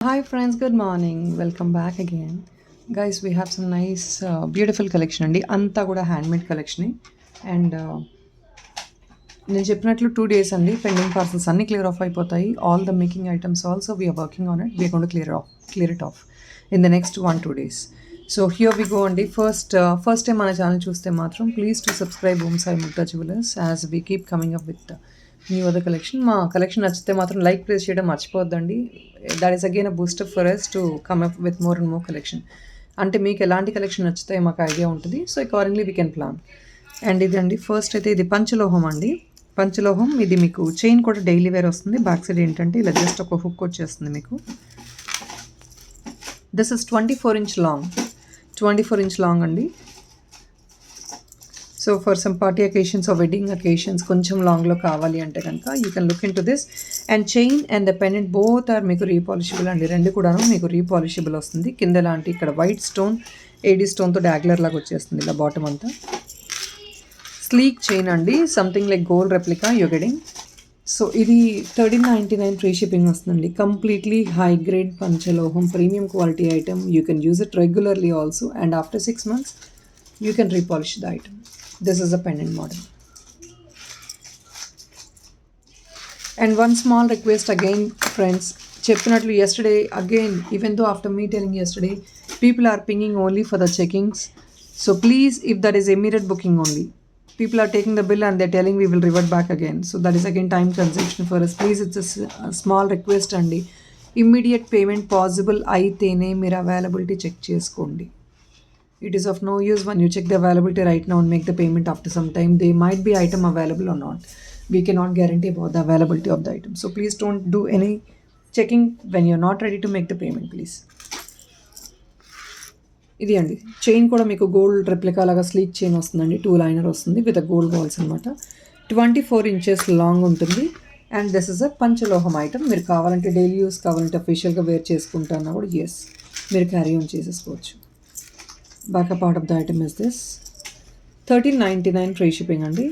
Hi friends, good morning. Welcome back again. Guys, we have some nice, beautiful collection అండి అంతా కూడా handmade collection and నేను చెప్పినట్లు 2 days అండి పెండింగ్ పార్సల్స్ అన్ని క్లియర్ ఆఫ్ అయిపోతాయి all the making items also we're working on it we're going to clear it off in the next 1-2 days. So here we go అండి first time మన channel చూస్తే మాత్రం please to subscribe Om Sai Mukta jewellers as we keep coming up with new other collection. మా collection నచ్చితే మాత్రం like press చేయడం మర్చిపోద్దండి. That is again a booster for us to come up with more and more collection. అంటే మీకు ఎలాంటి collection నచ్చితే మాకు ఐడియా ఉంటుంది. So accordingly we can plan. And ఇది అండి ఫస్ట్ అయితే ఇది పంచలోహం అండి. పంచలోహం ఇది మీకు చైన్ కూడా డైలీ వేర్ వస్తుంది. బ్యాక్ సైడ్ ఏంటంటే ఇలా జస్ట్ ఒక హుక్ వచ్చేస్తుంది మీకు. This is 24 inch long. 24 inch long అండి. So for some party occasions or wedding occasions కొంచెం లాంగ్లో కావాలి అంటే కనుక you can look in to this. And chain and the pendant both are మీకు రీపాలిషబుల్ అండి. రెండు కూడాను మీకు రీపాలిషబుల్ వస్తుంది. కింద లాంటి ఇక్కడ వైట్ స్టోన్ ఏడీ స్టోన్తో డాగ్లర్ లాగా వచ్చేస్తుంది ఇలా బాటమ్ అంతా. స్లీక్ చైన్ అండి, something like gold replica you getting. So ఇది 1399 ఫ్రీ షిప్పింగ్ వస్తుందండి. కంప్లీట్లీ హై గ్రేడ్ పంచలోహం premium quality item. You can use it regularly also and after 6 months you can repolish the item. This is a pendant model. And one small request again friends, చెప్పినట్లు yesterday again, even though after me telling yesterday, people are pinging only for the checkings. So please, if that is immediate booking only, people are taking the bill and they're telling we will revert back again. So that is again time consumption for us. Please, it's a small request అండి. Immediate payment possible అయితేనే మీరు availability check చేసుకోండి. It is of no use when you check the availability right now and make the payment after some time. They might be item available or not. We cannot guarantee about the availability of the item. So please don't do any checking when you're not ready to make the payment, please. ఇది అండి chain కూడా మీకు gold replica లాగా sleek chain వస్తుందండి. 2 liner వస్తుంది with gold balls అనమాట. 24 inches long ఉంటుంది. And this is a పంచలోహం ఐటమ్. మీరు కావాలంటే డైలీ యూస్ కావాలంటే అఫీషియల్గా వేర్ చేసుకుంటానా కూడా ఎస్ మీరు క్యారీ ఆన్ చేసేసుకోవచ్చు. Backup part of the item is this. 1399 free shipping అండి.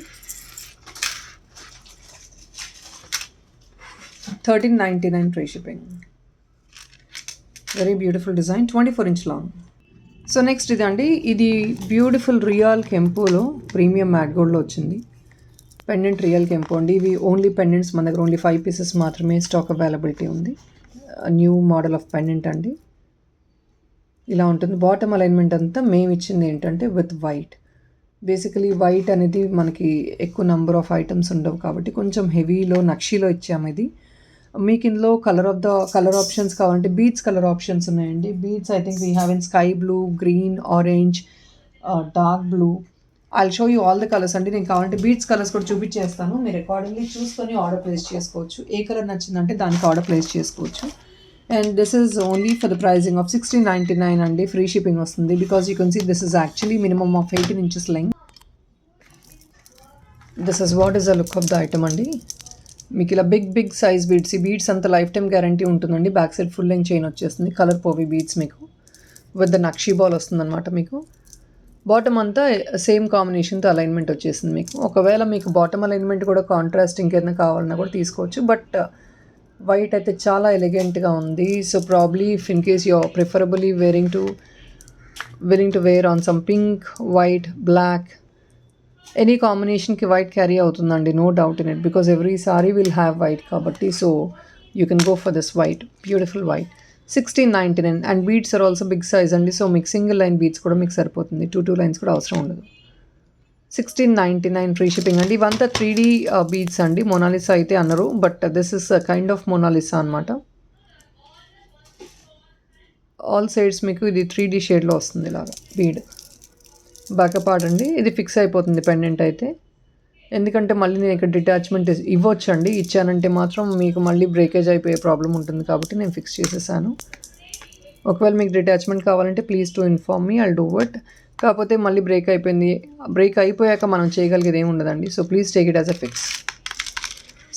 1399 free shipping. Very beautiful design. 24 inch long. So next ఇది అండి. ఇది బ్యూటిఫుల్ రియల్ కెంపోలో ప్రీమియం మ్యాట్ గోల్డ్లో వచ్చింది. పెండెంట్ రియల్ కెంపో అండి. ఇవి ఓన్లీ పెండెంట్స్ మన దగ్గర ఓన్లీ 5 pieces మాత్రమే స్టాక్ అవైలబిలిటీ ఉంది. న్యూ మోడల్ ఆఫ్ పెండెంట్ అండి. ఇలా ఉంటుంది. బాటమ్ అలైన్మెంట్ అంతా మేము ఇచ్చింది ఏంటంటే విత్ వైట్. బేసికలీ వైట్ అనేది మనకి ఎక్కువ నెంబర్ ఆఫ్ ఐటమ్స్ ఉండవు కాబట్టి కొంచెం హెవీలో నక్షీలో ఇచ్చాము ఇది. మీకు ఇందులో కలర్ ఆప్షన్స్ కావాలంటే బీడ్స్ కలర్ ఆప్షన్స్ ఉన్నాయండి. Beads I think we have in sky blue, green, orange, dark blue. I'll show you all the colours అండి. నేను కావాలంటే బీడ్స్ కలర్స్ కూడా చూపించేస్తాను. మీరు అకార్డింగ్లీ చూసుకొని ఆర్డర్ ప్లేస్ చేసుకోవచ్చు. ఏ కలర్ నచ్చిందంటే దానికి ఆర్డర్ ప్లేస్ చేసుకోవచ్చు. And this is only for the pricing of 1699 అండి. ఫ్రీ షిప్పింగ్ వస్తుంది. Because you can see this is actually minimum of 18 inches length. This is what is the look of the item అండి. మీకు ఇలా big size beads. ఈ beads అంతా lifetime guarantee ఉంటుందండి. Back side full length chain వచ్చేస్తుంది. Colour పోవి beads మీకు with the నక్షీ బాల్ వస్తుందన్నమాట. మీకు బాటమ్ అంతా సేమ్ కాంబినేషన్తో అలైన్మెంట్ వచ్చేసింది మీకు. ఒకవేళ మీకు బాటమ్ అలైన్మెంట్ కూడా కాంట్రాస్ట్ ఇంకేదైనా కావాలన్నా కూడా తీసుకోవచ్చు. బట్ వైట్ అయితే చాలా ఎలిగెంట్గా ఉంది. So probably if in case you preferably willing to wear on some pink, white, black, any కాంబినేషన్కి వైట్ క్యారీ అవుతుందండి. No doubt in it because every sari will have white కాబట్టి. So you can go for this white, beautiful white. 1699 and beads are also big size అండి. So మీకు single line beads కూడా మీకు సరిపోతుంది. 2 lines కూడా అవసరం ఉండదు. 1699 ఫ్రీ షిప్పింగ్ అండి. ఇవంతా 3D బీడ్స్ అండి. మొనాలిసా అయితే అన్నారు but this is kind of Mona Lisa అనమాట. ఆల్ సైడ్స్ మీకు ఇది 3D షేడ్లో వస్తుంది ఇలాగా బీడ్. బ్యాకప్ పార్ట్ అండి. ఇది ఫిక్స్ అయిపోతుంది పెండెంట్ అయితే. ఎందుకంటే మళ్ళీ నేను ఇక్కడ డిటాచ్మెంట్ ఇవ్వచ్చు అండి. ఇచ్చానంటే మాత్రం మీకు మళ్ళీ బ్రేకేజ్ అయిపోయే ప్రాబ్లం ఉంటుంది కాబట్టి నేను ఫిక్స్ చేసేసాను. ఒకవేళ మీకు డిటాచ్మెంట్ కావాలంటే please to inform me, I'll do it. కాకపోతే మళ్ళీ బ్రేక్ అయిపోయాక మనం చేయగలిగేది ఏమి ఉండదండి. So please take it as a fix.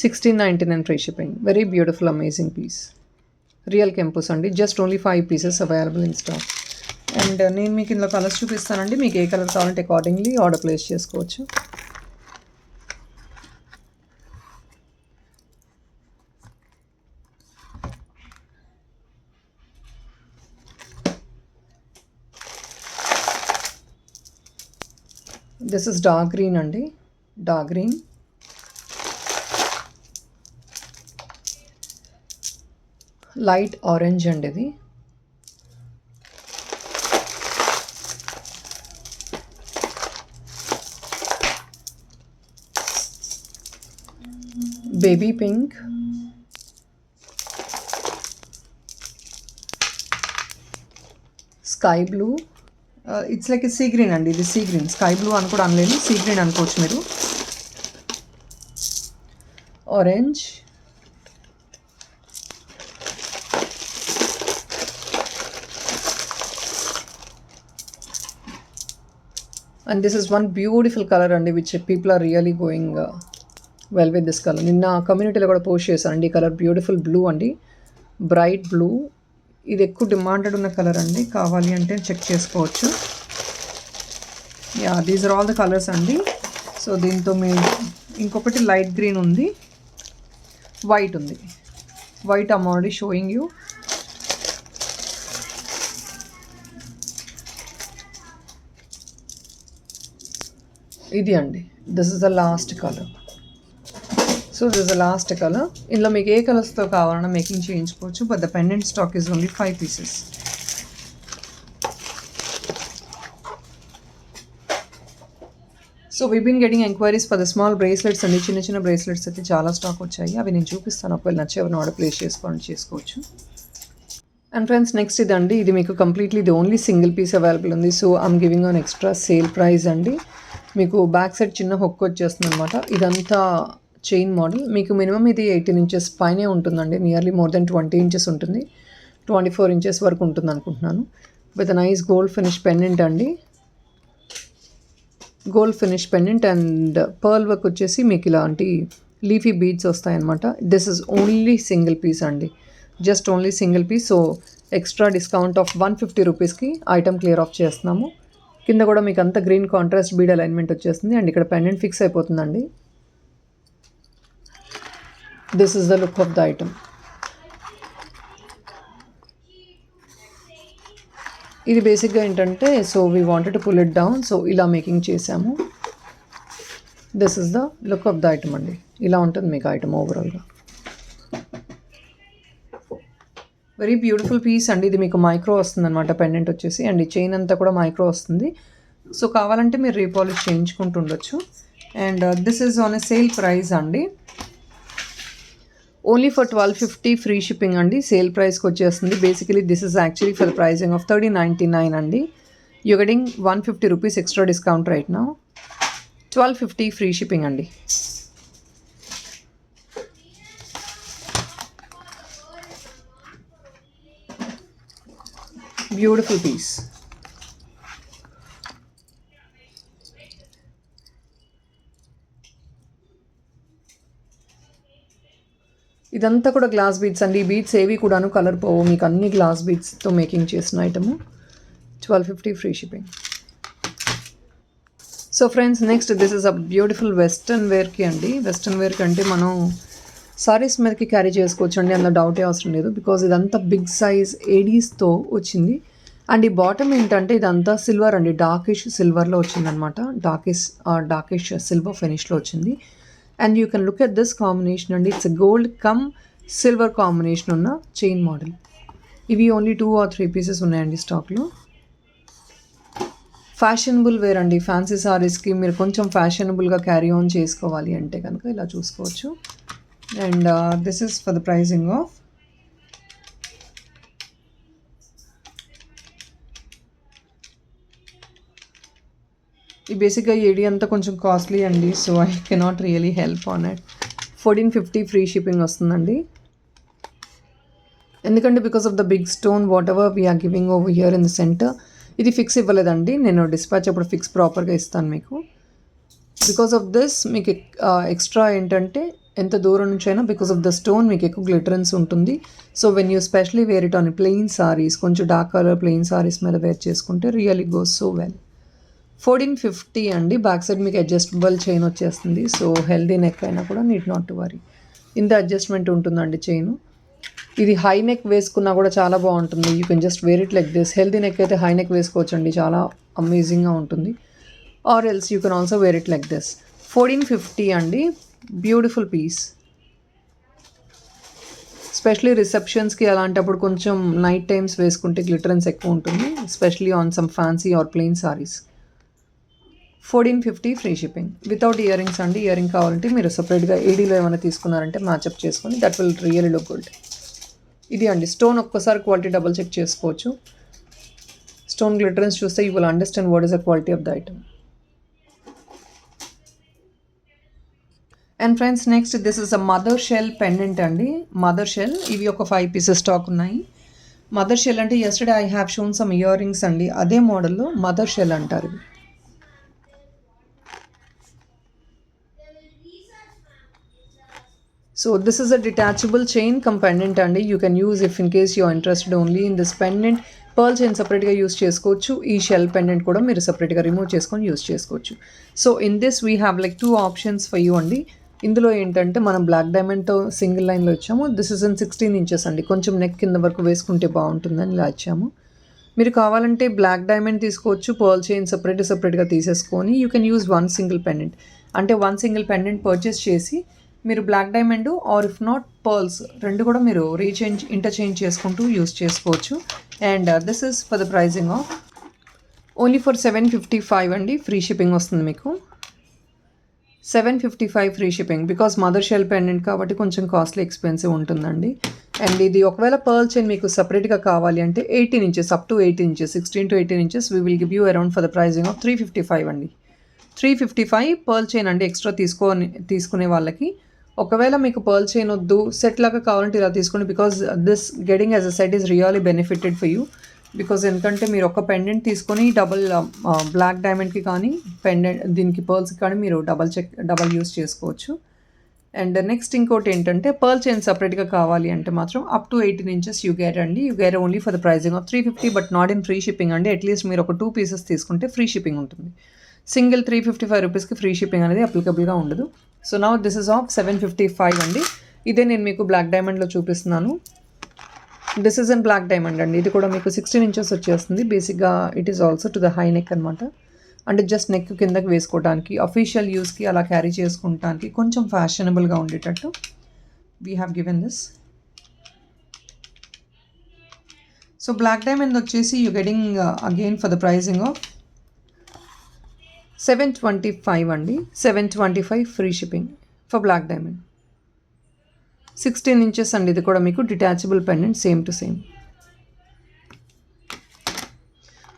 1699 free shipping. Very beautiful amazing piece. Real కెంపస్ అండి. Just only 5 pieces available in stock. And నేను మీకు ఇందులో కలర్స్ చూపిస్తానండి. మీకు ఏ కలర్ కావాలంటే అకార్డింగ్లీ ఆర్డర్ ప్లేస్ చేసుకోవచ్చు. దిస్ ఇస్ డార్క్ గ్రీన్ అండి, డార్క్ గ్రీన్. లైట్ ఆరెంజ్ అండి ఇది. Baby pink, sky blue, it's like sea green అండి, ఇది సీ గ్రీన్. స్కై బ్లూ అని కూడా అనలేదు, సీ గ్రీన్ అనుకోవచ్చు మీరు. Orange, and this is one beautiful colour అండి which people are really going well with this colour. నిన్న కమ్యూనిటీలో కూడా పోస్ట్ చేశానండి ఈ కలర్. బ్యూటిఫుల్ బ్లూ అండి, బ్రైట్ బ్లూ. ఇది ఎక్కువ డిమాండెడ్ ఉన్న కలర్ అండి, కావాలి అంటే చెక్ చేసుకోవచ్చు. Yeah, these are all the colours అండి. సో దీంతో మీ ఇంకొకటి లైట్ గ్రీన్ ఉంది, వైట్ ఉంది. White I'm already showing you. ఇది అండి, this is the last colour. So this is the last colour. ఇందులో మీకు ఏ కలర్స్తో కావాలన్నా మేకింగ్ చేయించుకోవచ్చు. But the pendant stock is only 5 pieces. So we been getting enquiries for the small bracelets అండి. చిన్న చిన్న బ్రేస్లెట్స్ అయితే చాలా స్టాక్ వచ్చాయి, అవి నేను చూపిస్తాను. ఒకవేళ నచ్చే ఎవరిని ఆర్డర్ ప్లేస్ చేసుకోవచ్చు. అండ్ ఫ్రెండ్స్, నెక్స్ట్ ఇదండి. ఇది మీకు కంప్లీట్లీ ఇది ఓన్లీ సింగిల్ పీస్ అవైలబుల్ ఉంది. So I'm giving on extra sale price అండి. మీకు బ్యాక్ సైడ్ చిన్న హుక్ వచ్చేస్తుంది అనమాట. ఇదంతా చైన్ మోడల్. మీకు మినిమం ఇది 18 inches పైనే ఉంటుందండి, నియర్లీ మోర్ దెన్ 20 inches ఉంటుంది. 24 inches వరకు ఉంటుంది అనుకుంటున్నాను. With nice gold finish pendant అండి, gold finish pendant. And pearl work వచ్చేసి మీకు ఇలాంటి లీఫీ బీడ్స్ వస్తాయన్నమాట. This is only single piece అండి, just only single piece. So extra discount off 150 రూపీస్కి ఐటమ్ క్లియర్ ఆఫ్ చేస్తున్నాము. కింద కూడా మీకు అంతా గ్రీన్ కాంట్రాస్ట్ బీడ్ అలైన్మెంట్ వచ్చేస్తుంది. అండ్ ఇక్కడ పెండెంట్ ఫిక్స్ అయిపోతుందండి. This is the look of the item. ఇది బేసిక్గా ఏంటంటే, so we wanted to pull it down, so ఇలా మేకింగ్ చేసాము. This is the look of the item అండి. ఇలా ఉంటుంది మీకు ఐటమ్ ఓవరాల్గా. వెరీ బ్యూటిఫుల్ పీస్ అండి. ఇది మీకు మైక్రో వస్తుంది అనమాట పెండెంట్ వచ్చేసి. అండ్ ఈ చైన్ అంతా కూడా మైక్రో వస్తుంది. సో కావాలంటే మీరు రీపాలిష్ చేయించుకుంటూ ఉండొచ్చు. And this is on a sale price అండి, ఓన్లీ ఫర్ 1250 ఫ్రీ షిప్పింగ్ అండి. సేల్ ప్రైస్కి వచ్చేస్తుంది. Basically this is actually for the pricing of 3099 అండి. You getting 150 rupees extra discount right now. 1250 free shipping అండి. Beautiful piece. ఇదంతా కూడా glass beads అండి. ఈ బీడ్స్ ఏవి కూడాను కలర్ పోవు, మీకు అన్ని గ్లాస్ బీడ్స్తో మేకింగ్ చేసిన item. 1250 free shipping. So friends, next this is a beautiful western వేర్కి అండి. వెస్ట్రన్ వేర్కి అంటే మనం సారీస్ మీదకి క్యారీ చేసుకోవచ్చు అండి, అందులో డౌటే అవసరం లేదు. బికాజ్ ఇదంతా బిగ్ సైజ్ ఏడీస్తో వచ్చింది. అండ్ ఈ బాటమ్ ఏంటంటే ఇదంతా సిల్వర్ అండి, డార్కిష్ సిల్వర్లో వచ్చిందనమాట. డార్కిష్ సిల్వర్ ఫినిష్లో వచ్చింది. And you can look at this combination అండి. It's gold cum silver combination ఉన్న చైన్ మోడల్. ఇవి ఓన్లీ 2 or 3 pieces ఉన్నాయండి స్టాక్లో. ఫ్యాషనబుల్ వేర్ అండి. ఫ్యాన్సీ సారీస్కి మీరు కొంచెం ఫ్యాషనబుల్గా క్యారీ ఆన్ చేసుకోవాలి అంటే కనుక ఇలా చూసుకోవచ్చు. And this is for the pricing of ఈ బేసిక్గా ఏడి అంతా కొంచెం కాస్ట్లీ అండి. So I cannot really help on it. 1450 free shipping వస్తుందండి. ఎందుకంటే because of the big stone whatever we are giving over here in the centre, ఇది fix ఇవ్వలేదండి. నేను డిస్పాచ్ అప్పుడు ఫిక్స్ ప్రాపర్గా ఇస్తాను మీకు. బికాస్ ఆఫ్ దిస్ మీకు ఎక్స్ట్రా ఏంటంటే ఎంత దూరం నుంచి అయినా బికాస్ ఆఫ్ ద స్టోన్ మీకు ఎక్కువ గ్లిటరెన్స్ ఉంటుంది. So when you specially wear it on plain saris, కొంచెం డార్క్ కలర్ ప్లెయిన్ సారీస్ మీద వేర్ చేసుకుంటే రియలీ గోస్ సో వెల్. 1450 అండి. బ్యాక్ సైడ్ మీకు అడ్జస్టబుల్ చైన్ వచ్చేస్తుంది. సో హెల్దీ నెక్ అయినా కూడా నీడ్ నాట్ టు వరీ, ఇంత అడ్జస్ట్మెంట్ ఉంటుందండి చైన్. ఇది హై నెక్ వేసుకున్నా కూడా చాలా బాగుంటుంది. You can just wear it like this. Healthy neck అయితే హై నెక్ వేసుకోవచ్చు అండి, చాలా అమేజింగ్గా ఉంటుంది. Or else you can also wear it like this. 1450 అండి. Beautiful piece. స్పెషలీ రిసెప్షన్స్కి అలాంటప్పుడు కొంచెం నైట్ టైమ్స్ వేసుకుంటే గ్లిటరెన్స్ ఎక్కువ ఉంటుంది, especially on some fancy or plain saris. 1450 free shipping without ear rings అండి. ఇయర్ రింగ్ కావాలంటే మీరు సపరేట్గా ఏడీలో ఏమైనా తీసుకున్నారంటే మ్యాచ్అప్ చేసుకొని that will really look good. ఇది అండి స్టోన్. ఒక్కసారి క్వాలిటీ డబుల్ చెక్ చేసుకోవచ్చు. స్టోన్ గ్లిటరెన్స్ చూస్తే you will understand what is the quality of the item. And friends next this is a mother shell pendant అండి. Mother shell ఇవి ఒక 5 pieces stock ఉన్నాయి. Mother shell అంటే yesterday I have shown some ear rings అండి, అదే మోడల్లో mother shell అంటారు. So this is a detachable chain cum pendant అండి. You can use if in case you are interested only in this pendant. Pearl chain సపరేట్గా use చేసుకోవచ్చు. ఈ shell pendant కూడా మీరు సపరేట్గా రిమూవ్ చేసుకొని యూస్ చేసుకోవచ్చు. So in this we have like 2 options for you అండి. ఇందులో ఏంటంటే మనం బ్లాక్ డైమండ్తో సింగిల్ లైన్లో ఇచ్చాము. దిస్ ఇస్ ఇన్ 16 ఇంచెస్ అండి. కొంచెం నెక్ కింద వరకు వేసుకుంటే బాగుంటుందని ఇలా ఇచ్చాము. మీరు కావాలంటే బ్లాక్ డైమండ్ తీసుకోవచ్చు. పర్ల్ చైన్ సపరేట్గా తీసేసుకొని you can use 1 single pendant. అంటే 1 సింగిల్ పెండెంట్ పర్చేస్ చేసి మీరు black diamond or if not pearls రెండు కూడా మీరు ఇంటర్చేంజ్ చేసుకుంటూ యూస్ చేసుకోవచ్చు. And this is for the pricing of only for 755 అండి. ఫ్రీ షిప్పింగ్ వస్తుంది మీకు. 755 free shipping. Because mother shell pendant కాబట్టి కొంచెం కాస్ట్లీ ఎక్స్పెన్సివ్ ఉంటుందండి. అండ్ ఇది ఒకవేళ పర్ల్ చైన్ మీకు సపరేట్గా కావాలి అంటే 18 inches up to 18 inches 16 to 18 inches we will give you around for the pricing of 355 అండి. 355 పర్ల్ చైన్ అండి. ఎక్స్ట్రా తీసుకునే వాళ్ళకి ఒకవేళ మీకు పర్ల్ చైన్ వద్దు సెట్ లాగా కావాలంటే ఇలా తీసుకోండి. Because this getting as a set is really benefited for you. Because ఎందుకంటే మీరు ఒక పెండెంట్ తీసుకొని బ్లాక్ డైమండ్కి కానీ పెండెంట్ దీనికి పర్ల్స్కి కానీ మీరు డబల్ యూస్ చేసుకోవచ్చు. అండ్ నెక్స్ట్ ఇంకోటి ఏంటంటే పర్ల్ చైన్ సపరేట్గా కావాలి అంటే మాత్రం up to 18 inches you get అండి. You get only for the pricing of 350 but not in free shipping అండి. అట్లీస్ట్ మీరు ఒక 2 పీసెస్ తీసుకుంటే ఫ్రీ షిప్పింగ్ ఉంటుంది. సింగిల్ 355 రూపీస్కి ఫ్రీ షిప్పింగ్ అనేది అప్లికబుల్గా ఉండదు. So now this is of 755 అండి. ఇదే నేను మీకు బ్లాక్ డైమండ్లో చూపిస్తున్నాను. This is in black diamond అండి. ఇది కూడా మీకు 16 ఇంచెస్ వచ్చేస్తుంది. బేసిక్గా it is also to the high neck అనమాట. అంటే జస్ట్ నెక్ కిందకి వేసుకోవడానికి అఫీషియల్ యూస్కి అలా క్యారీ చేసుకుంటానికి కొంచెం ఫ్యాషనబుల్గా ఉండేటట్టు we have given this. So black diamond వచ్చేసి you getting again for the pricing of 725 అండి. 725 free shipping for black diamond. 16 inches అండి. ఇది కూడా మీకు detachable pendant same to same.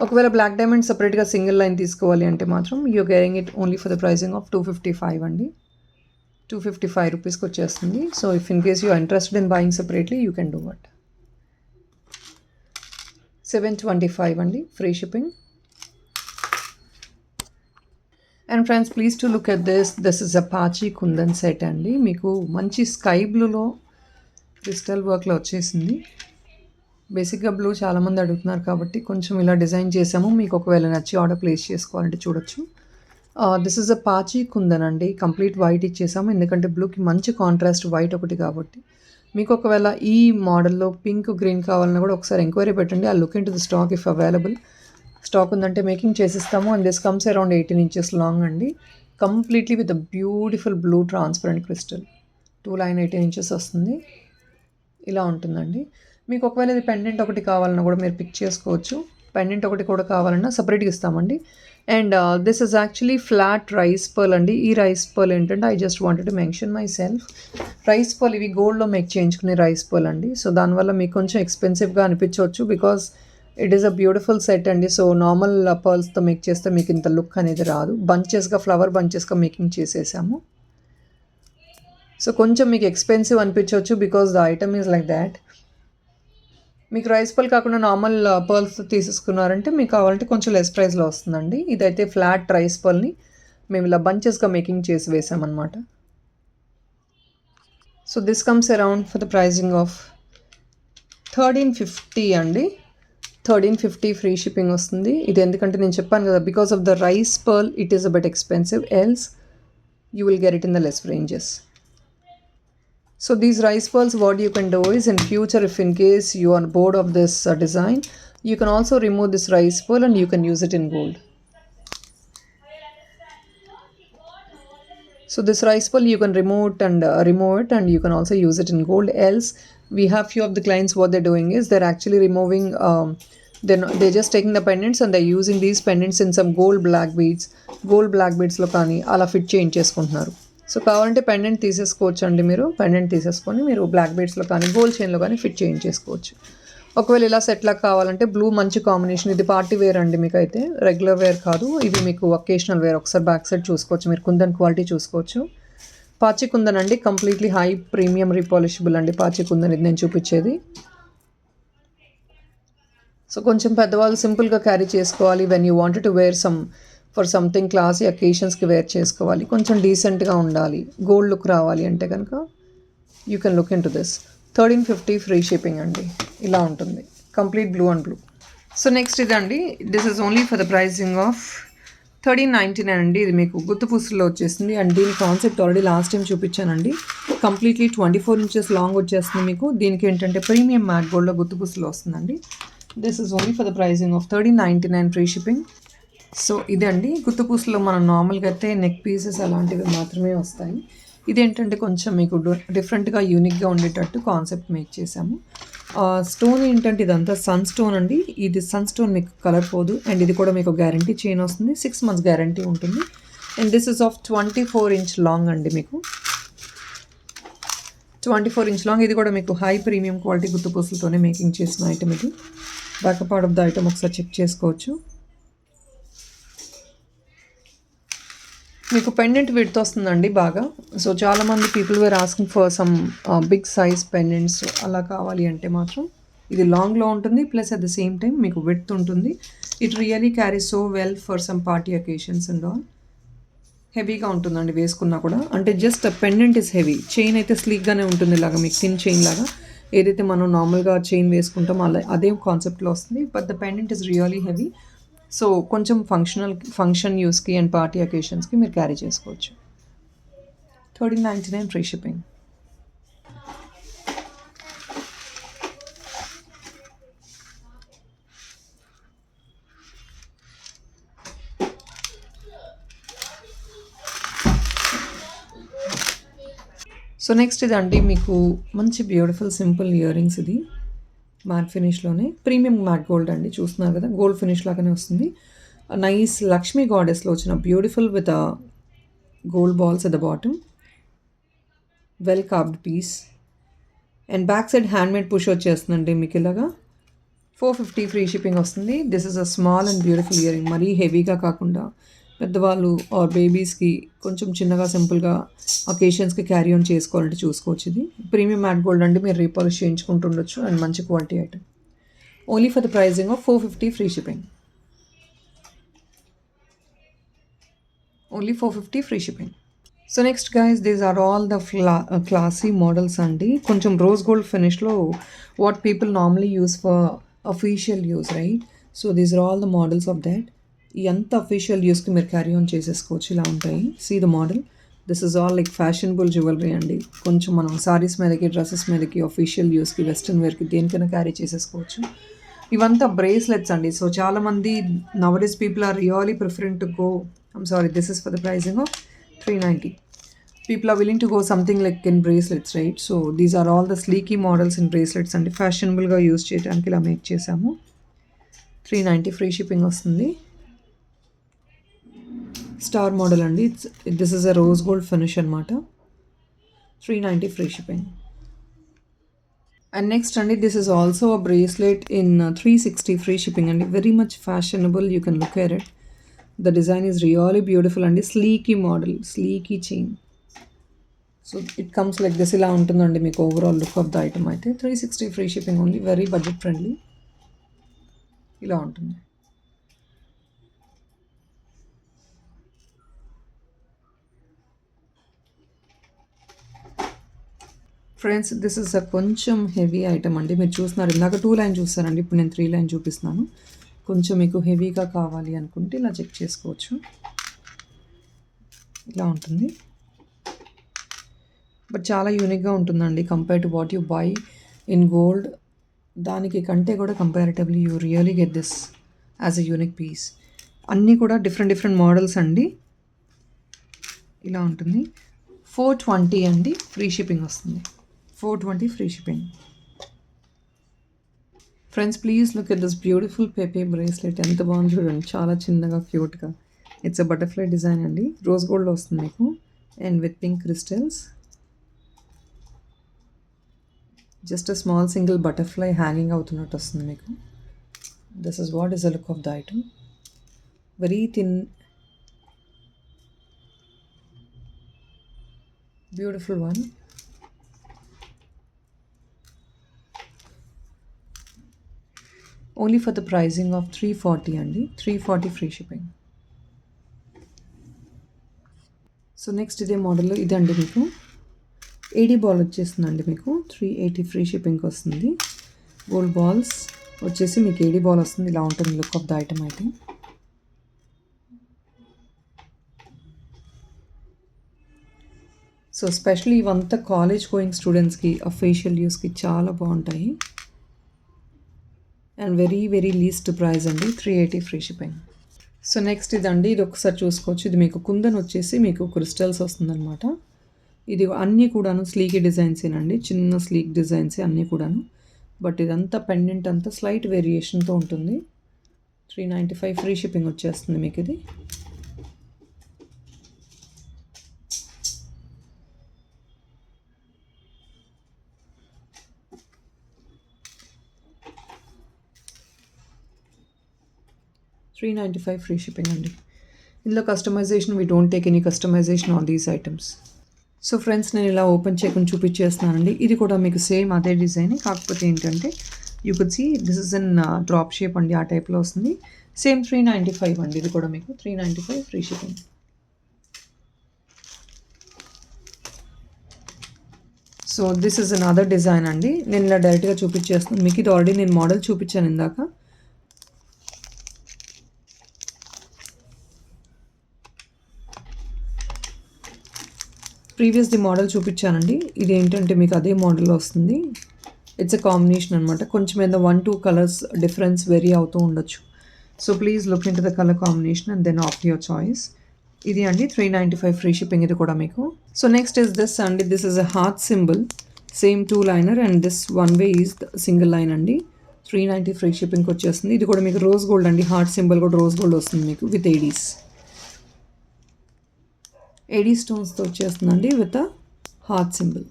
ఒకవేళ బ్లాక్ డైమండ్ సపరేట్గా సింగిల్ లైన్ తీసుకోవాలి అంటే మాత్రం you getting it only for the pricing of 255 అండి. 255 రూపీస్కి వచ్చేస్తుంది. So if in case you are interested in buying separately you can do వట్. 725 అండి free shipping. And friends please to look at this is Apache kundan set అండి. మీకు మంచి sky బ్లూలో crystal వర్క్లో వచ్చేసింది. బేసిక్గా బ్లూ చాలామంది అడుగుతున్నారు కాబట్టి కొంచెం ఇలా డిజైన్ చేసాము. మీకు ఒకవేళ నచ్చి ఆర్డర్ ప్లేస్ చేసుకోవాలంటే చూడొచ్చు. దిస్ ఇస్ అపాచీ కుందన్ అండి. కంప్లీట్ వైట్ ఇచ్చేసాము ఎందుకంటే బ్లూకి మంచి కాంట్రాస్ట్ వైట్ ఒకటి కాబట్టి. మీకు ఒకవేళ ఈ మోడల్లో పింక్ గ్రీన్ కావాలన్నా కూడా ఒకసారి ఎంక్వైరీ పెట్టండి. Ah look in to the stock if available. Stock ఉందంటే మేకింగ్ చేసిస్తాము. And this comes around 18 inches long అండి. Completely with a beautiful blue transparent crystal. 2 line 18 inches వస్తుంది. ఇలా ఉంటుందండి. మీకు ఒకవేళ ఇది పెండెంట్ ఒకటి కావాలన్నా కూడా మీరు పిక్ చేసుకోవచ్చు. పెండెంట్ ఒకటి కూడా కావాలన్నా సపరేట్గా ఇస్తామండి. And this is actually flat rice pearl అండి. ఈ రైస్ పర్ల్ ఏంటంటే I just wanted to mention my self. Rice pearl ఇవి గోల్డ్లో మేక్ చేయించుకునే రైస్ పర్ల్ అండి. సో దానివల్ల మీకు కొంచెం ఎక్స్పెన్సివ్గా అనిపించవచ్చు because it is a beautiful set అండి. సో నార్మల్ పర్ల్స్తో మేక్ చేస్తే మీకు ఇంత లుక్ అనేది రాదు. బంచెస్గా ఫ్లవర్ బంచెస్గా మేకింగ్ చేసేసాము. సో కొంచెం మీకు ఎక్స్పెన్సివ్ అనిపించవచ్చు because the item is like that. మీకు రైస్ పర్ల్ కాకుండా నార్మల్ పర్ల్స్ తీసేసుకున్నారంటే మీకు కావాలంటే కొంచెం లెస్ ప్రైస్లో వస్తుందండి. ఇదైతే ఫ్లాట్ రైస్ పర్ల్ని మేము ఇలా బంచెస్గా మేకింగ్ చేసి వేసామన్నమాట. So this comes around for the pricing of 1350 అండి. 1350 ఫ్రీ షిప్పింగ్ వస్తుంది. ఇది ఎందుకంటే నేను చెప్పాను కదా because of the rice pearl it is a but expensive else you will get it in the less ranges. So these rice pearls, what you can do is in future, if in case you are bored of this design, you can also remove this rice pearl and you can use it in gold. So this rice bowl you can remove it, and you can also use it in gold. Else we have few of the clients, what they're doing is they're actually removing, they're just taking the pendants and they're using these pendants in some gold black beads లో కానీ అలా fit చేయించేసుకుంటున్నారు. So కావాలంటే pendant తీసేసుకోవచ్చు అండి, మీరు pendant తీసేసుకొని మీరు black బీడ్స్లో కానీ గోల్డ్ చైన్లో కానీ ఫిట్ చేయించేసుకోవచ్చు. ఒకవేళ ఇలా సెట్లా కావాలంటే బ్లూ మంచి కాంబినేషన్, ఇది పార్టీ వేర్ అండి, మీకు అయితే రెగ్యులర్ వేర్ కాదు, ఇది మీకు ఒకేషనల్ వేర్. ఒకసారి బ్యాక్ సైడ్ చూసుకోవచ్చు, మీరు కుందన్ క్వాలిటీ చూసుకోవచ్చు. పాచి కుందన్ అండి, కంప్లీట్లీ హై ప్రీమియం రీపాలిషబుల్ అండి పాచి కుందన్, ఇది నేను చూపించేది. సో కొంచెం పెద్దవాళ్ళు సింపుల్గా క్యారీ చేసుకోవాలి, when you wanted to wear for something classy అకేషన్స్కి వేర్ చేసుకోవాలి, కొంచెం డీసెంట్గా ఉండాలి, గోల్డ్ లుక్ రావాలి అంటే కనుక you can look in to this. 1350 free shipping అండి, ఇలా ఉంటుంది, complete blue and blue. So next ఇదండి, this is only for the pricing of 1399 అండి. ఇది మీకు గుత్తు పూసల్లో వచ్చేస్తుంది, అండ్ దీని కాన్సెప్ట్ ఆల్రెడీ లాస్ట్ టైం చూపించానండి. కంప్లీట్లీ 24 ఇంచెస్ లాంగ్ వచ్చేస్తుంది మీకు. దీనికి ఏంటంటే ప్రీమియం మ్యాట్ గోల్డ్లో గుత్తు పూసల్లో వస్తుందండి. This is only for the pricing of 1399 free shipping. So ఇదండి, గుత్తు పూసలో మనం నార్మల్గా అయితే నెక్ పీసెస్ అలాంటివి మాత్రమే వస్తాయి. ఇదేంటంటే కొంచెం మీకు డిఫరెంట్గా యూనిక్గా ఉండేటట్టు కాన్సెప్ట్ మేక్ చేసాము. స్టోన్ ఏంటంటే ఇదంతా సన్ స్టోన్ అండి, ఇది సన్ స్టోన్ మీకు కలర్ పోదు, అండ్ ఇది కూడా మీకు గ్యారంటీ చైన్ వస్తుంది, 6 months గ్యారంటీ ఉంటుంది. And this is of 24 inch long అండి, మీకు 24 inch లాంగ్. ఇది కూడా మీకు హై ప్రీమియం క్వాలిటీ గుత్తు పూసలతోనే మేకింగ్ చేసిన ఐటమ్. ఇది back part of the item ఒకసారి చెక్ చేసుకోవచ్చు. మీకు పెండెంట్ విడ్త్ వస్తుందండి బాగా. సో చాలామంది people were asking for some big size pendants అలా కావాలి అంటే మాత్రం ఇది లాంగ్లో ఉంటుంది, plus at the same time మీకు విడ్త్ ఉంటుంది. It really carry so well for some party occasions and all. హెవీగా ఉంటుందండి వేసుకున్నా కూడా, అంటే just pendant is heavy, chain అయితే స్లీక్గానే ఉంటుంది, ఇలాగా మీకు థిన్ చైన్ లాగా ఏదైతే మనం నార్మల్గా చైన్ వేసుకుంటామో అలా అదే కాన్సెప్ట్లో వస్తుంది. But the pendant is really heavy. So కొంచెం ఫంక్షన్ యూస్కి అండ్ పార్టీ అకేషన్స్కి మీరు క్యారీ చేసుకోవచ్చు. 1399 ఫ్రీ షిప్పింగ్. సో నెక్స్ట్ ఇదండి, మీకు మంచి బ్యూటిఫుల్ సింపుల్ ఇయర్ రింగ్స్. ఇది మ్యాట్ ఫినిష్లోనే ప్రీమియం మ్యాట్ గోల్డ్ అండి, చూస్తున్నారు కదా, గోల్డ్ ఫినిష్ లాగానే వస్తుంది. నైస్ లక్ష్మీ గాడెస్లో వచ్చిన beautiful with gold balls at the bottom, well carved piece. And back side handmade push వచ్చేస్తుందండి మీకు ఇలాగా. 450 ఫ్రీ షిప్పింగ్ వస్తుంది. This is a small and beautiful earring, మరీ హెవీగా కాకుండా పెద్దవాళ్ళు ఆర్ బేబీస్కి కొంచెం చిన్నగా సింపుల్గా అకేషన్స్కి క్యారీ ఆన్ చేసుకోవాలంటే చూసుకోవచ్చు. ఇది ప్రీమియం మ్యాట్ గోల్డ్ అండి, మీరు రీపాలిష్ చేయించుకుంటుండొచ్చు, అండ్ మంచి quality item. Only for the pricing of 450 free shipping. Only 450 free shipping. So next guys, these are all the classy models అండి. కొంచెం రోజ్ గోల్డ్ ఫినిష్లో what people normally use for official use, right? So these are all the models of that. ఎంత official యూస్కి మీరు carry on చేసేసుకోవచ్చు, ఇలా ఉంటాయి. See the model, this is all like fashionable jewellery అండి. కొంచెం మనం సారీస్ మీదకి, డ్రెస్సెస్ మీదకి, అఫీషియల్ యూస్కి, వెస్ట్రన్ వేర్కి, దేనికైనా క్యారీ చేసేసుకోవచ్చు. ఇవంతా బ్రేస్లెట్స్ అండి. సో చాలామంది nowadays people are really preferring to go, this is for the pricing of 390. People are willing to go something like in bracelets, right? So these are all the sleeky models in bracelets and fashionable ga use cheyadaniki ila make chesamu. 390 free shipping వస్తుంది. Star model అండి, this is a rose gold finish అనమాట. 390 free shipping. And next అండి, this is also a bracelet in 360 free shipping అండి. Very much fashionable, you can look at it. The design is really beautiful అండి. Sleeky model, sleeky chain. So it comes like this, ఇలా ఉంటుందండి మీకు overall look of the item. అయితే 360 free shipping only, very budget friendly. ఇలా ఉంటుంది. Friends, this is అ కొంచెం heavy item అండి. మీరు చూస్తున్నారు, ఇందాక 2 లైన్ చూస్తారండి, ఇప్పుడు నేను 3 లైన్ చూపిస్తున్నాను. కొంచెం మీకు హెవీగా కావాలి అనుకుంటే ఇలా చెక్ చేసుకోవచ్చు. ఇలా ఉంటుంది, బట్ చాలా యూనిక్గా ఉంటుందండి compare to what you buy in gold. దానికి కంటే కూడా comparatively you really get this as a unique piece. అన్నీ కూడా డిఫరెంట్ మోడల్స్ అండి. ఇలా ఉంటుంది. 420 అండి, ఫ్రీ షిప్పింగ్ వస్తుంది. 420 free shipping. Friends please look at this beautiful పెపే బ్రేస్లెట్. ఎంత బాగుంది చూడండి, చాలా చిన్నగా క్యూట్గా. ఇట్స్ అ బటర్ఫ్లై డిజైన్ అండి, రోజ్ గోల్డ్లో వస్తుంది మీకు and with pink crystals. Just a small single butterfly hanging అవుతున్నట్టు వస్తుంది మీకు. This is what is the look of the item. Very thin, beautiful one. Only for the pricing of 340 అండి, 340 free shipping. So next ఇదే మోడల్లో ఇదండి మీకు ఏడీ ball వచ్చేస్తుందండి మీకు 380 ఫ్రీ షిప్పింగ్కి వస్తుంది. గోల్డ్ బాల్స్ వచ్చేసి మీకు ఏడీ బాల్ వస్తుంది. ఇలా ఉంటుంది లుక్ ఆఫ్ ద ఐటమ్ అయితే. సో స్పెషల్లీ ఇవంతా కాలేజ్ గోయింగ్ స్టూడెంట్స్కి ఫేషియల్ యూస్కి చాలా బాగుంటాయి. And very very least price అండి, 380 ఫ్రీ షిప్పింగ్. సో నెక్స్ట్ ఇదండి, ఇది ఒకసారి చూసుకోవచ్చు. ఇది మీకు కుందన్ వచ్చేసి మీకు క్రిస్టల్స్ వస్తుందన్నమాట. ఇది అన్నీ కూడాను స్లీక్ డిజైన్స్ ఏనండి, చిన్న స్లీక్ డిజైన్స్ అన్నీ కూడాను. బట్ ఇదంతా పెండెంట్ అంతా స్లైట్ వేరియేషన్తో ఉంటుంది. 395 ఫ్రీ షిప్పింగ్ వచ్చేస్తుంది మీకు ఇది. $395 ఫ్రీ షిప్పింగ్ అండి. ఇందులో customisation, we don't take any customisation on these items. So friends నేను ఇలా ఓపెన్ చేయకుండా చూపించేస్తున్నానండి. ఇది కూడా మీకు సేమ్ అదే డిజైన్, కాకపోతే ఏంటంటే you could see this is in drop shape అండి, ఆ టైప్లో వస్తుంది. సేమ్ 395 అండి, ఇది కూడా మీకు 395 free shipping. So this is an other design అండి, నేను ఇలా డైరెక్ట్గా చూపించేస్తున్నాను మీకు. ఇది ఆల్రెడీ నేను మోడల్ చూపించాను ఇందాక. ప్రీవియస్ది మోడల్ చూపించానండి. ఇది ఏంటంటే మీకు అదే మోడల్లో వస్తుంది. ఇట్స్ ఎ కాంబినేషన్ అనమాట. కొంచెం ఏదో 1-2 కలర్స్ డిఫరెన్స్ వెరీ అవుతూ ఉండొచ్చు. So please look in to the colour combination and then opt your choice. ఇది అండి 395 ఫ్రీ షిప్పింగ్, ఇది కూడా మీకు. సో నెక్స్ట్ ఇస్ దిస్ అండి, this is a heart symbol, same 2 liner and this 1 way is single line అండి. 390 ఫ్రీ షిప్పింగ్కి వచ్చేస్తుంది. ఇది కూడా మీకు రోజ్ గోల్డ్ అండి, హార్ట్ సింబల్ కూడా రోజ్ గోల్డ్ వస్తుంది మీకు విత్ ఏడీస్. ఏడీ స్టోన్స్తో వచ్చేస్తుందండి with a heart symbol.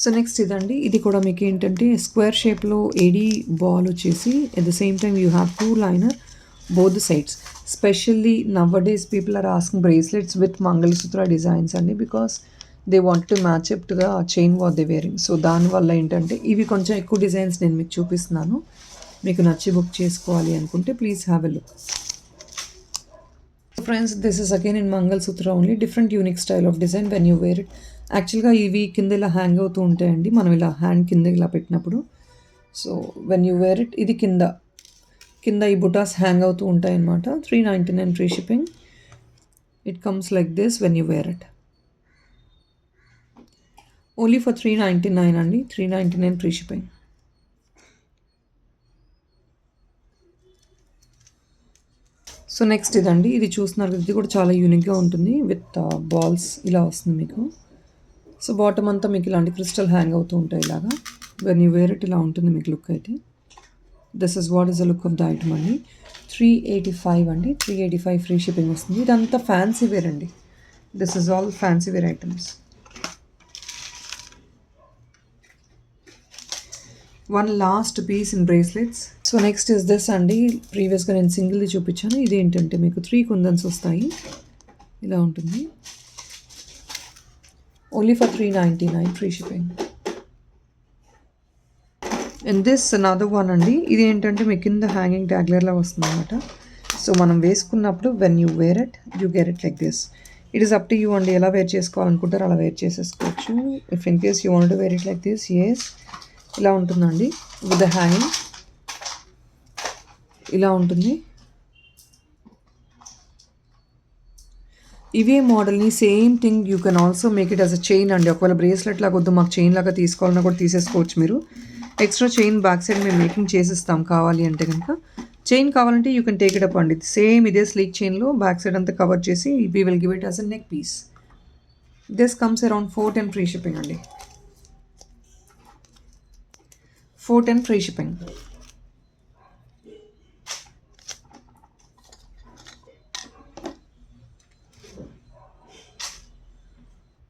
So next ఇదండి, ఇది కూడా మీకు ఏంటంటే స్క్వేర్ షేప్లో ఏడీ బాల్ వచ్చేసి at the same time you have 2 liner both the sides. Specially nowadays people are asking bracelets with mangalsutra designs అండి, because they want to match up to the chain what they wearing. సో దానివల్ల ఏంటంటే ఇవి కొంచెం ఎక్కువ designs నేను మీకు చూపిస్తున్నాను. మీకు నచ్చి బుక్ చేసుకోవాలి అనుకుంటే please have a look. Friends this is again in mangalsutra only, different unique style of design when you wear it. యాక్చువల్గా ఇవి కింద ఇలా హ్యాంగ్ అవుతూ ఉంటాయండి, మనం ఇలా హ్యాండ్ కింద ఇలా పెట్టినప్పుడు. So when you wear it, ఇది కింద ఈ బుటాస్ హ్యాంగ్ అవుతూ ఉంటాయి అన్నమాట. 399 free shipping. It comes like this when you wear it. Only for 399 అండి, 399 ఫ్రీ షిప్పింగ్. సో నెక్స్ట్ ఇదండి, ఇది చూస్తున్నారు కదా, ఇది కూడా చాలా యూనిక్గా ఉంటుంది విత్ బాల్స్ ఇలా వస్తుంది మీకు. సో బాటమ్ అంతా మీకు ఇలాంటి క్రిస్టల్ హ్యాంగ్ అవుతూ ఉంటాయి ఇలాగా. వెన్ యూ వేర్ ఇట్ ఇలా ఉంటుంది మీకు లుక్ అయితే. This is what is the look of the item అండి. 385 అండి, 385 ఫ్రీ షిప్పింగ్ వస్తుంది. ఇదంతా ఫ్యాన్సీ వేర్ అండి. This is all fancy wear items. One last piece in bracelets. So next is this అండి, ప్రీవియస్గా నేను సింగిల్ది చూపించాను. ఇది ఏంటంటే మీకు 3 కుందన్స్ వస్తాయి, ఇలా ఉంటుంది. Only for 399 free shipping. And this another one అండి, ఇది ఏంటంటే మీ కింద హ్యాంగింగ్ ట్యాగ్లర్లా వస్తుంది అనమాట. సో మనం వేసుకున్నప్పుడు when you wear it you get it like this. It is up to you అండి, ఎలా వేర్ చేసుకోవాలనుకుంటారో అలా వేర్ చేసేసుకోవచ్చు. If in case you want to wear it like this, yes ఇలా ఉంటుందండి విత్ ద హ్యాంగింగ్, ఇలా ఉంటుంది. ఇవే మోడల్ని same thing you can also make it as a chain అండి. ఒకవేళ బ్రేస్లెట్ లాగా వద్దు మాకు చైన్ లాగా తీసుకోవాలన్నా కూడా తీసేసుకోవచ్చు మీరు. ఎక్స్ట్రా చైన్ బ్యాక్ సైడ్ మేము మేకింగ్ చేసిస్తాం కావాలి అంటే కనుక. చైన్ కావాలంటే you can take it up అండి. సేమ్ ఇదే స్లీక్ చైన్లో బ్యాక్ సైడ్ అంతా కవర్ చేసి we will give it as a neck piece. This comes around 410 free shipping అండి. 410 ఫ్రీ షిప్పింగ్.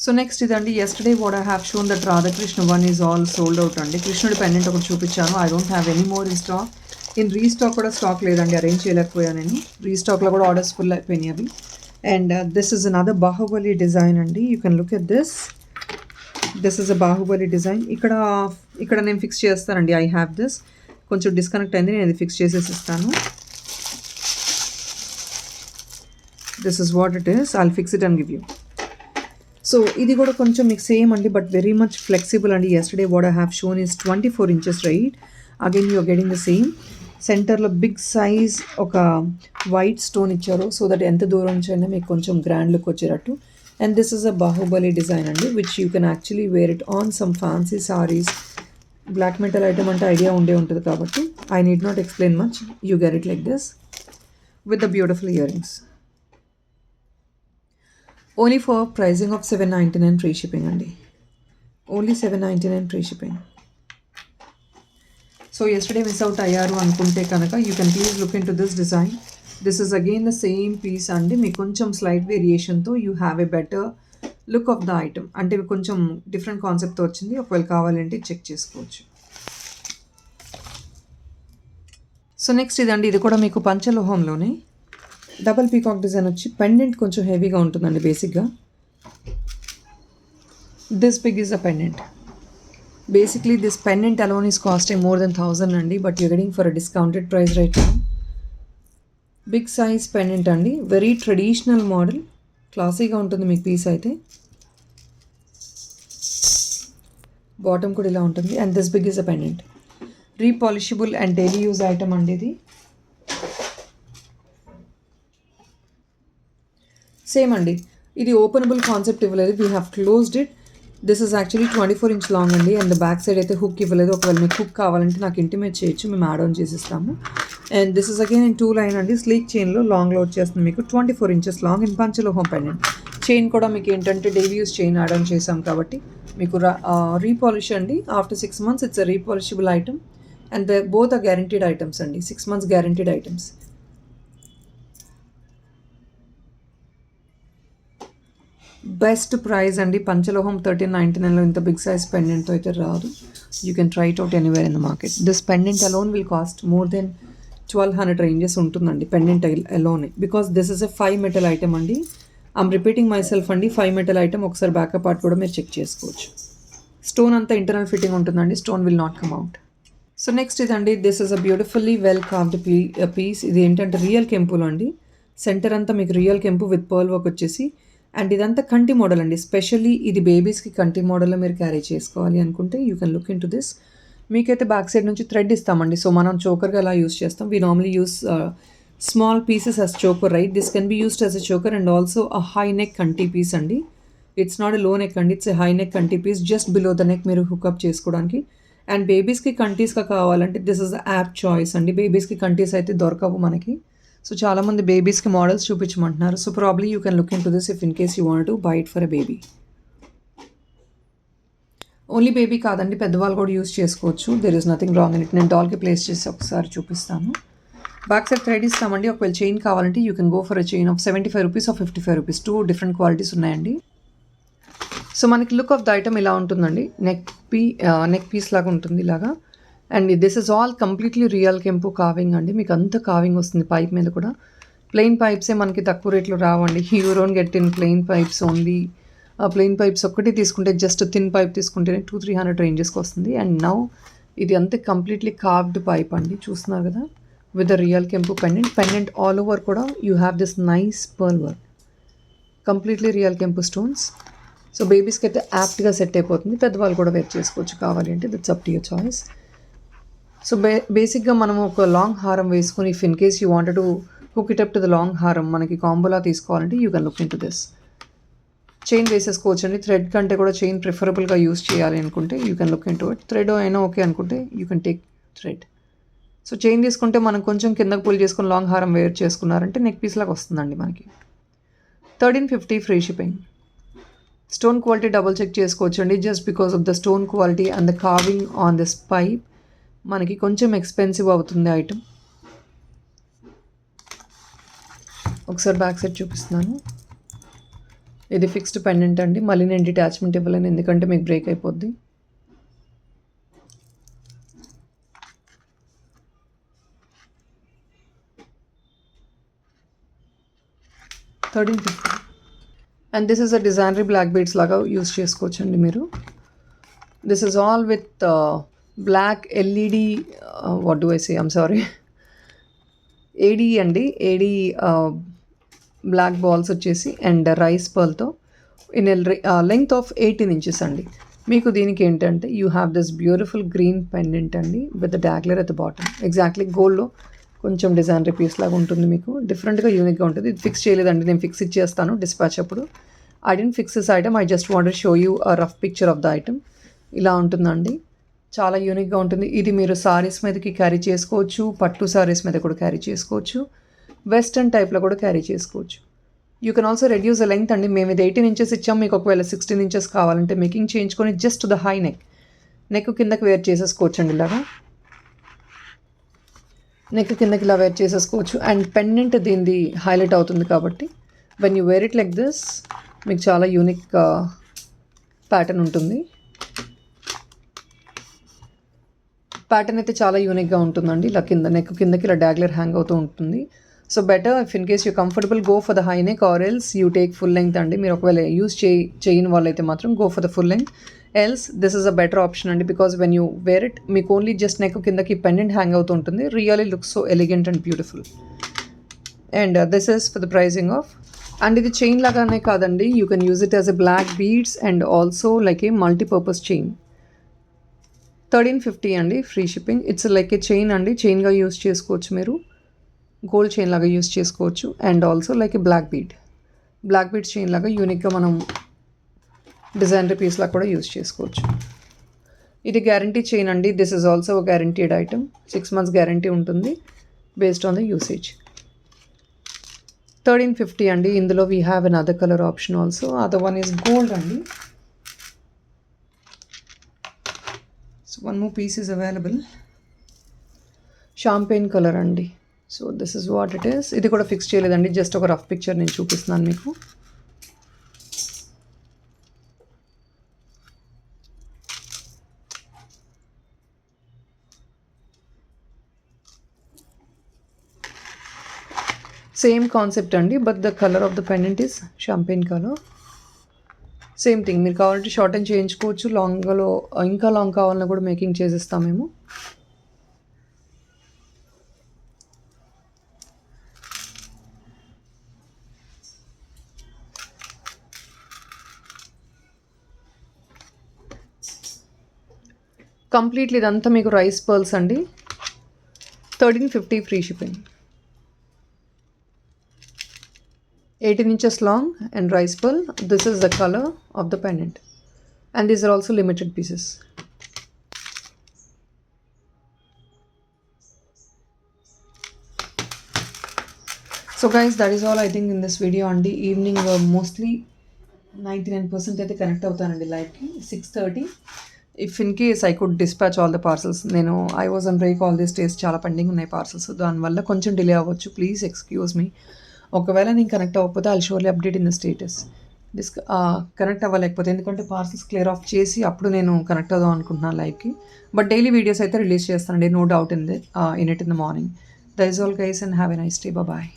సో నెక్స్ట్ ఇదండి, yesterday what I have shown that Radhakrishna one is all sold out అండి. కృష్ణుడి pendant ఒకటి చూపించాను. I don't have any more in stock. In restock కూడా stock లేదండి, arrange చేయలేకపోయాను నేను. రీస్టాక్లో కూడా ఆర్డర్స్ ఫుల్ అయిపోయినాయి అవి. And this is another Baahubali design అండి. You can look at this. This is a Baahubali design. ఇక్కడ నేను ఫిక్స్ చేస్తానండి. I have this. కొంచెం డిస్కనెక్ట్ అయింది, నేను ఇది ఫిక్స్ చేసేసి ఇస్తాను. This is what it is. I'll fix it and give you. So ఇది కూడా కొంచెం మీకు సేమ్ అండి, బట్ వెరీ మచ్ ఫ్లెక్సిబుల్ అండి. Yesterday what I have shown is 24 inches, right? Again you're getting the same. సెంటర్లో big size ఒక white stone ఇచ్చారు, so that ఎంత దూరం నుంచి అయినా మీకు కొంచెం గ్రాండ్ లుక్ వచ్చేటట్టు. And this is a Baahubali design అండి, which you can actually wear it on some fancy saris. Black metal item అంటే ఐడియా ఉంటుంది కాబట్టి I need not explain much. You get it like this with the beautiful ear rings. Only for pricing of 799 free shipping అండి. Only 799 free shipping. So yesterday miss out అయ్యారు అనుకుంటే కనుక you can please look in to this design. This is again the same piece అండి. మీకు కొంచెం slight వేరియేషన్తో you have a better look of the item. అంటే కొంచెం డిఫరెంట్ కాన్సెప్ట్తో వచ్చింది. ఒకవేళ కావాలంటే చెక్ చేసుకోవచ్చు. సో నెక్స్ట్ ఇదండి, ఇది కూడా మీకు పంచలోహంలోనే డబల్ పీకాక్ డిజైన్ వచ్చి పెండెంట్ కొంచెం హెవీగా ఉంటుందండి బేసిక్గా. This big is a pendant. Basically this pendant alone is costing more than 1000 అండి, but you getting for a discounted price right now. Big size pendant అండి, వెరీ ట్రెడిషనల్ మోడల్, క్లాసీగా ఉంటుంది మీకు పీస్ అయితే. బాటమ్ కూడా ఇలా ఉంటుంది. And this big is a pendant. Repolishable and daily use item అండి ఇది. సేమ్ అండి, ఇది ఓపెనబుల్ కాన్సెప్ట్ ఇవ్వలేదు. We have closed it. This is actually 24 inch long అండి. అండ్ బ్యాక్ సైడ్ అయితే హుక్ ఇవ్వలేదు. ఒకవేళ మీకు హుక్ కావాలంటే నాకు ఇంటిమేట్ చేయొచ్చు, మేము యాడ్ ఆన్ చేసిస్తాము. And this is again in 2 line అండి. స్లీక్ చైన్లో లాంగ్లో వచ్చేస్తుంది మీకు 24 inches లాంగ్ ఇన్ పంచలోహం పెండెంట్. చైన్ కూడా మీకు ఏంటంటే daily use chain add on చేసాం కాబట్టి మీకు రీపాలిష్ అండి. After 6 months it's a repolishable item. And both are guaranteed items అండి. 6 months guaranteed items. Best price అండి. పంచలోహం 1399లో ఇంత బిగ్ సైజ్ పెండెంట్తో అయితే రాదు. You can try it out anywhere in the market. This pendant alone will cost more than 1200 ranges ఉంటుందండి pendant అలోనే. Because this is a 5 metal item అండి. ఐమ్ రిపీటింగ్ మై సెల్ఫ్ అండి, 5 metal ఐటమ్. ఒకసారి backup part కూడా మీరు check చేసుకోవచ్చు. Stone అంతా internal fitting ఉంటుందండి, stone will not come out. So next ఇదండి, this is a beautifully well carved piece. ఇది ఏంటంటే రియల్ కెంపులో అండి. సెంటర్ అంతా మీకు రియల్ కెంపు విత్ పర్ల్ వర్క్ వచ్చేసి. అండ్ ఇదంతా కంటి మోడల్ అండి. స్పెషల్లీ ఇది బేబీస్కి కంటి మోడల్లో మీరు క్యారీ చేసుకోవాలి అనుకుంటే you can look in to this. మీకైతే బ్యాక్ సైడ్ నుంచి థ్రెడ్ ఇస్తామండి. సో మనం చోకర్గా అలా యూస్ చేస్తాం. We normally use small pieces as choker, right? This can be used as a choker and also a high neck కంటి piece అండి. It's not a low neck అండి, it's a high neck కంటి piece. Just below the neck మీరు hook up చేసుకోవడానికి. And బేబీస్కి కంటీస్గా కావాలంటే this is the apt choice అండి. బేబీస్కి కంటీస్ అయితే దొరకవు మనకి. సో చాలామంది బేబీస్కి మోడల్స్ చూపించమంటున్నారు. So probably you can look in to this if in case you want to buy it for a baby. Only baby కాదండి, పెద్దవాళ్ళు కూడా యూస్ చేసుకోవచ్చు. There is nothing wrong in it. నేను డాల్కి ప్లేస్ చేసి ఒకసారి చూపిస్తాను. బ్యాక్ సైడ్ థ్రెడ్ ఇస్తామండి. ఒకవేళ చైన్ కావాలంటే you can go for a chain of 75 rupees or 55 rupees. 2 different qualities ఉన్నాయండి. సో మనకి లుక్ ఆఫ్ ద ఐటమ్ ఇలా ఉంటుందండి. నెక్ పీస్ లాగా ఉంటుంది ఇలాగా. And this is all completely real కెంపు కావింగ్ అండి. మీకు అంత కావింగ్ వస్తుంది పైప్ మీద కూడా. ప్లెయిన్ పైప్సే మనకి తక్కువ రేట్లో రావండి. You don't get in plain pipes only. Plain pipes ఒక్కటి తీసుకుంటే, జస్ట్ థిన్ పైప్ తీసుకుంటేనే 200-300 rangesకి వస్తుంది. అండ్ నౌ ఇది అంతే కంప్లీట్లీ కార్వ్డ్ పైప్ అండి. చూస్తున్నారు కదా, విత్ ద రియల్ కెంపు పెండెంట్ ఆల్ ఓవర్ కూడా you have this nice pearl work. Completely real కెంపు స్టోన్స్. సో బేబీస్కి అయితే యాప్ట్గా సెట్ అయిపోతుంది. పెద్దవాళ్ళు కూడా వేర్ చేసుకోవచ్చు కావాలి అంటే. That's up to your choice. So బేసిక్గా మనం ఒక లాంగ్ హారం వేసుకొని if in case you wanted to hook it up to the long హారం మనకి కాంబోలా తీసుకోవాలంటే you can look in to this. Chain వేసేసుకోవచ్చు అండి. థ్రెడ్ కంటే కూడా చైన్ ప్రిఫరబుల్గా యూస్ చేయాలి అనుకుంటే you can look in to it. Thread అయినా ఓకే అనుకుంటే you can take thread. So chain తీసుకుంటే మనం కొంచెం కిందకు పుల్ చేసుకుని లాంగ్ హారం వేర్ చేసుకున్నారంటే నెక్ పీస్ లాగా వస్తుందండి మనకి. 1350 ఫ్రీ షిప్పింగ్. స్టోన్ క్వాలిటీ డబుల్ చెక్ చేసుకోవచ్చండి. Just because of the stone quality and the carving on this pipe మనకి కొంచెం ఎక్స్పెన్సివ్ అవుతుంది ఐటమ్. ఒకసారి బ్యాక్ సైడ్ చూపిస్తున్నాను. ఇది ఫిక్స్డ్ పెండెంట్ అండి. మళ్ళీ నేను డిటాచ్మెంట్ ఇవ్వలేను ఎందుకంటే మీకు బ్రేక్ అయిపోద్ది. $1350 and this is a designery black beads లాగా యూస్ చేసుకోవచ్చండి మీరు. This is all with black LED what do I say, I'm sorry, AD అండి. ఏడీ బ్లాక్ బాల్స్ వచ్చేసి అండ్ రైస్ పర్ల్తో ఇన్ లెంగ్త్ ఆఫ్ 18 inches అండి. మీకు దీనికి ఏంటంటే you have this beautiful green pendant అండి with the dangler at the bottom. Exactly గోల్డ్లో కొంచెం డిజైనరీ పీస్ లాగా ఉంటుంది. మీకు డిఫరెంట్గా యూనిక్గా ఉంటుంది. ఇది ఫిక్స్ చేయలేదండి, నేను ఫిక్స్ ఇచ్చేస్తాను డిస్పాచ్ అప్పుడు. I didn't fix this item, I just want show you a rough picture of the item. ఇలా ఉంటుందండి, చాలా యూనిక్గా ఉంటుంది. ఇది మీరు సారీస్ మీదకి క్యారీ చేసుకోవచ్చు, పట్టు సారీస్ మీద కూడా క్యారీ చేసుకోవచ్చు, వెస్టర్న్ టైప్లో కూడా క్యారీ చేసుకోవచ్చు. You can also reduce the length అండి. మేము ఇది 18 inches ఇచ్చాం, మీకు ఒకవేళ 16 inches కావాలంటే మేకింగ్ చేయించుకొని జస్ట్ ద హై నెక్ కిందకి వేర్ చేసేసుకోవచ్చు అండి. ఇలాగా నెక్ కిందకి ఇలా వేర్ చేసేసుకోవచ్చు. అండ్ పెండెంట్ దీనిది హైలైట్ అవుతుంది కాబట్టి when you wear it like this మీకు చాలా యూనిక్ ప్యాటర్న్ ఉంటుంది. ప్యాటర్న్ అయితే చాలా యూనిక్గా ఉంటుందండి. ఇలా నెక్ కిందకి ఇలా డాగ్లర్ హ్యాంగ్ అవుతూ ఉంటుంది. So better if in case you comfortable go for the high neck or else you take full length అండి. మీరు ఒకవేళ యూస్ చేయని వాళ్ళైతే మాత్రం go for the full length. Else this is a better option అండి, because when you wear it మీకు only just neck కిందకి pendant hang అవుతూ ఉంటుంది. Really looks so elegant and beautiful. And this is for the pricing of, and ఇది chain లాగానే కాదండి, you can use it as a black beads and also like a multipurpose chain. $1350 అండి, free shipping. It's like a chain అండి, చైన్గా use చేసుకోవచ్చు మీరు, gold chain లాగా use చేసుకోవచ్చు. And also like a black beads chain లాగా యూనిక్గా మనం డిజైనరీ పీస్ లాగా కూడా యూస్ చేసుకోవచ్చు. ఇది గ్యారంటీ చైన్ అండి. This is also guaranteed item. 6 months guarantee ఉంటుంది బేస్డ్ ఆన్ ద యూసేజ్. $1350 అండి. ఇందులో we have an other colour option also. Other one is gold అండి. So one more piece is available, champagne colour అండి. So this is what it is. ఇది కూడా fix చేయలేదండి, just ఒక rough picture నేను చూపిస్తున్నాను మీకు. సేమ్ కాన్సెప్ట్ అండి, but the colour of the pendant is champagne colour. Same thing, మీరు కావాలంటే షార్టన్ చేయించుకోవచ్చు, లాంగ్లో ఇంకా లాంగ్ కావాలన్నా కూడా మేకింగ్ చేసిస్తాం మేము. కంప్లీట్లీ ఇదంతా మీకు రైస్ పర్ల్స్ అండి. 1350 free shipping. 18 inches long and rice pearl. This is the color of the pendant, and these are also limited pieces. So guys, that is all I think in this video. On the evening mostly 99% అయితే connect అవుతానండి లైవ్కి 6:30. If in case I could dispatch all the parcels, నేను I was on break all these days, చాలా pending ఉన్నాయి parcels, దానివల్ల కొంచెం delay అవ్వచ్చు, please excuse me. ఒకవేళ నేను కనెక్ట్ అవ్వకపోతే I'll surely update in the status. Connect అవ్వలేకపోతే, ఎందుకంటే పార్సల్స్ క్లియర్ ఆఫ్ చేసి అప్పుడు నేను కనెక్ట్ అవుదాం అనుకుంటున్నాను లైవ్కి. బట్ డైలీ వీడియోస్ అయితే రిలీజ్ చేస్తానండి, no doubt in it in the morning. That is all guys and have a nice day. Bye.